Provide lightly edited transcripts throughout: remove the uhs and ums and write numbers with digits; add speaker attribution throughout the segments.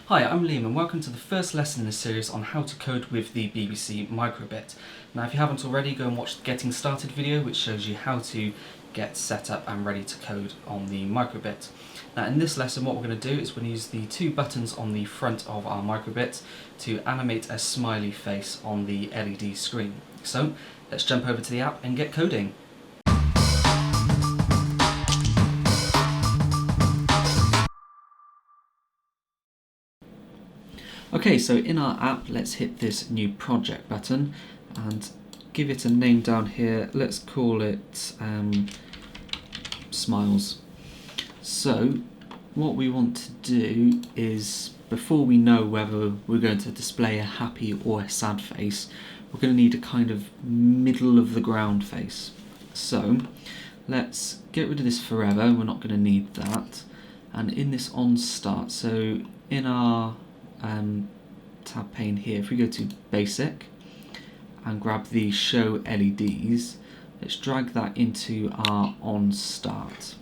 Speaker 1: Hi, I'm Liam and welcome to the first lesson in a series on how to code with the BBC microbit. Now if you haven't already, go and watch the Getting Started video which shows you how to get set up and ready to code on the microbit. Now in this lesson what we're going to do is we're going to use the two buttons on the front of our microbit to animate a smiley face on the LED screen. So let's jump over to the app and get coding. Okay, so in our app, let's hit this new project button and give it a name down here. Let's call it Smiles. So what we want to do is, before we know whether we're going to display a happy or a sad face, we're going to need a kind of middle of the ground face. So let's get rid of this forever, we're not going to need that. And in this on start, so in our tab pane here, if we go to basic and grab the show LEDs, let's drag that into our on start.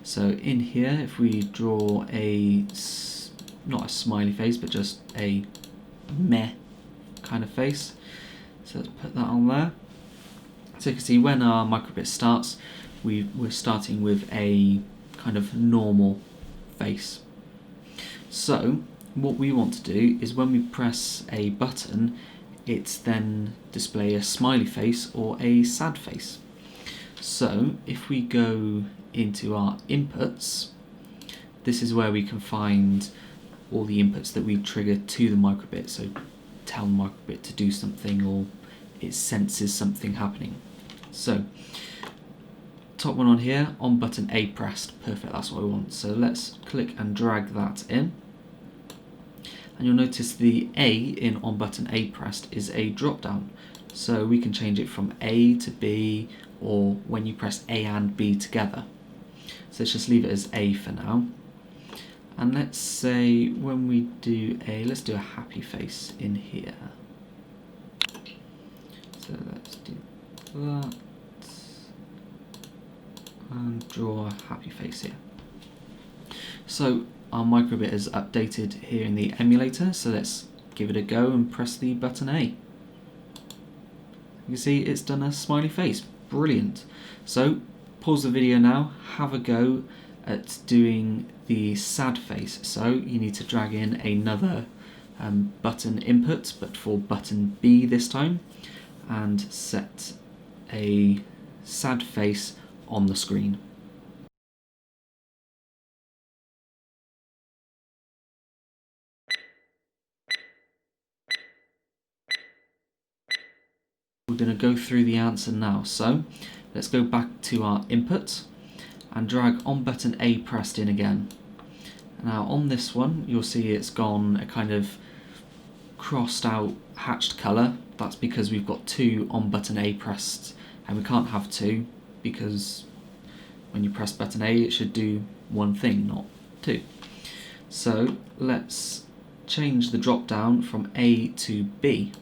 Speaker 1: So in here, if we draw a, not a smiley face, but just a meh kind of face, so let's put that on there. So you can see when our microbit starts, we're starting with a kind of normal face. So what we want to do is when we press a button, it's then display a smiley face or a sad face. So if we go into our inputs, this is where we can find all the inputs that we trigger to the microbit. So tell the microbit to do something or it senses something happening. So top one on here, on button A pressed, perfect, that's what we want. So let's click and drag that in. And you'll notice the A in on button A pressed is a drop down. So we can change it from A to B, or when you press A and B together. So let's just leave it as A for now. And let's say when we do let's do a happy face in here. So let's do that. And draw a happy face here. So our microbit is updated here in the emulator, so let's give it a go and press the button A. You can see it's done a smiley face. Brilliant. So pause the video now, have a go at doing the sad face. So you need to drag in another button input, but for button B this time, and set a sad face on the screen. We're going to go through the answer now. So let's go back to our input and drag on button A pressed in again. Now on this one you'll see it's gone a kind of crossed out hatched colour. That's because we've got two on button A pressed, and we can't have two because when you press button A it should do one thing, not two. So let's change the drop down from A to B.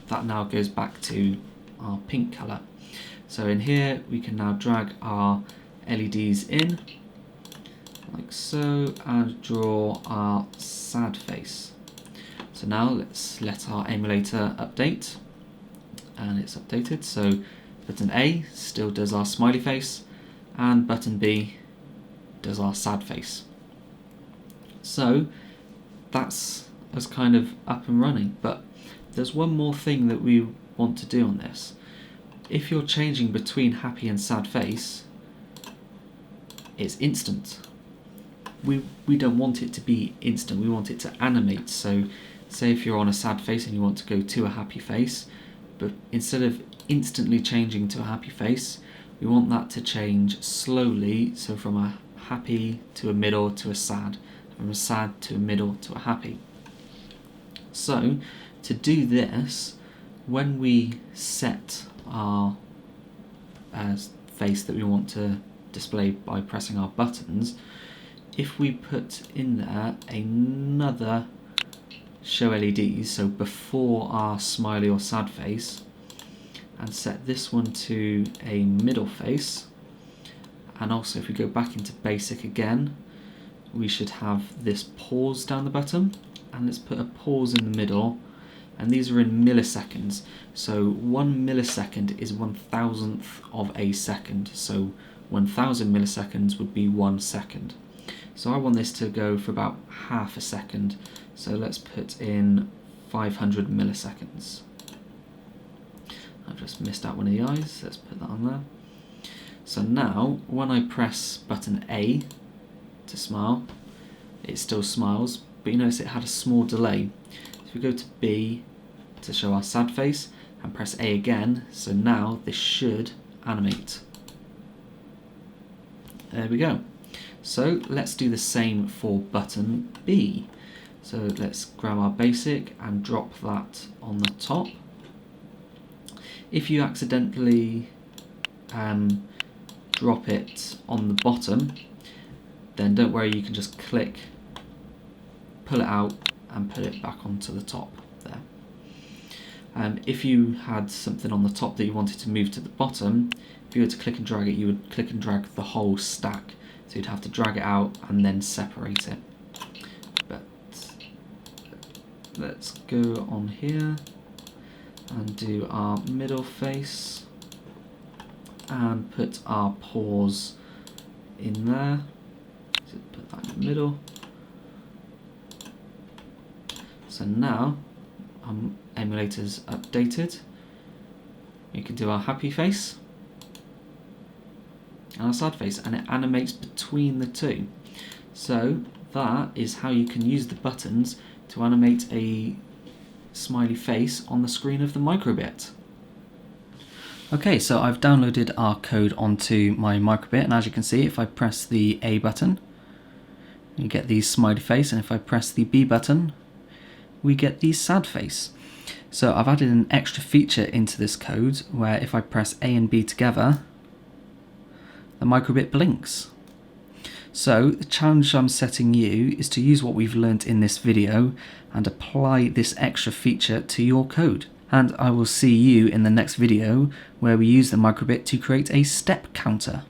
Speaker 1: That now goes back to our pink colour. So in here we can now drag our LEDs in like so and draw our sad face. So now let's let our emulator update, and it's updated. So button A still does our smiley face and button B does our sad face. So that's us kind of up and running, but there's one more thing that we want to do on this. If you're changing between happy and sad face, it's instant. We don't want it to be instant, we want it to animate. So say if you're on a sad face and you want to go to a happy face, but instead of instantly changing to a happy face, we want that to change slowly, so from a happy to a middle to a sad, from a sad to a middle to a happy. So to do this, when we set our face that we want to display by pressing our buttons, if we put in there another show LEDs, so before our smiley or sad face, and set this one to a middle face, and also if we go back into basic again, we should have this pause down the bottom, and let's put a pause in the middle, and these are in milliseconds. So 1 millisecond is 1,000th of a second, so 1,000 milliseconds would be 1 second. So I want this to go for about half a second, so let's put in 500 milliseconds. I've just missed out one of the eyes, let's put that on there. So now, when I press button A to smile, it still smiles, but you notice it had a small delay. So if we go to B to show our sad face, and press A again, so now this should animate. There we go. So let's do the same for button B. So let's grab our basic and drop that on the top. If you accidentally drop it on the bottom, then don't worry, you can just click, pull it out and put it back onto the top there. If you had something on the top that you wanted to move to the bottom, if you were to click and drag it, you would click and drag the whole stack. So you'd have to drag it out and then separate it. But let's go on here and do our middle face and put our pause in there. So put that in the middle. So now our emulator's updated. We can do our happy face and our sad face, and it animates between the two. So that is how you can use the buttons to animate a smiley face on the screen of the microbit. Okay, so I've downloaded our code onto my microbit, and as you can see, if I press the A button, you get the smiley face, and if I press the B button, we get the sad face. So I've added an extra feature into this code where if I press A and B together, the microbit blinks. So the challenge I'm setting you is to use what we've learnt in this video and apply this extra feature to your code. And I will see you in the next video where we use the microbit to create a step counter.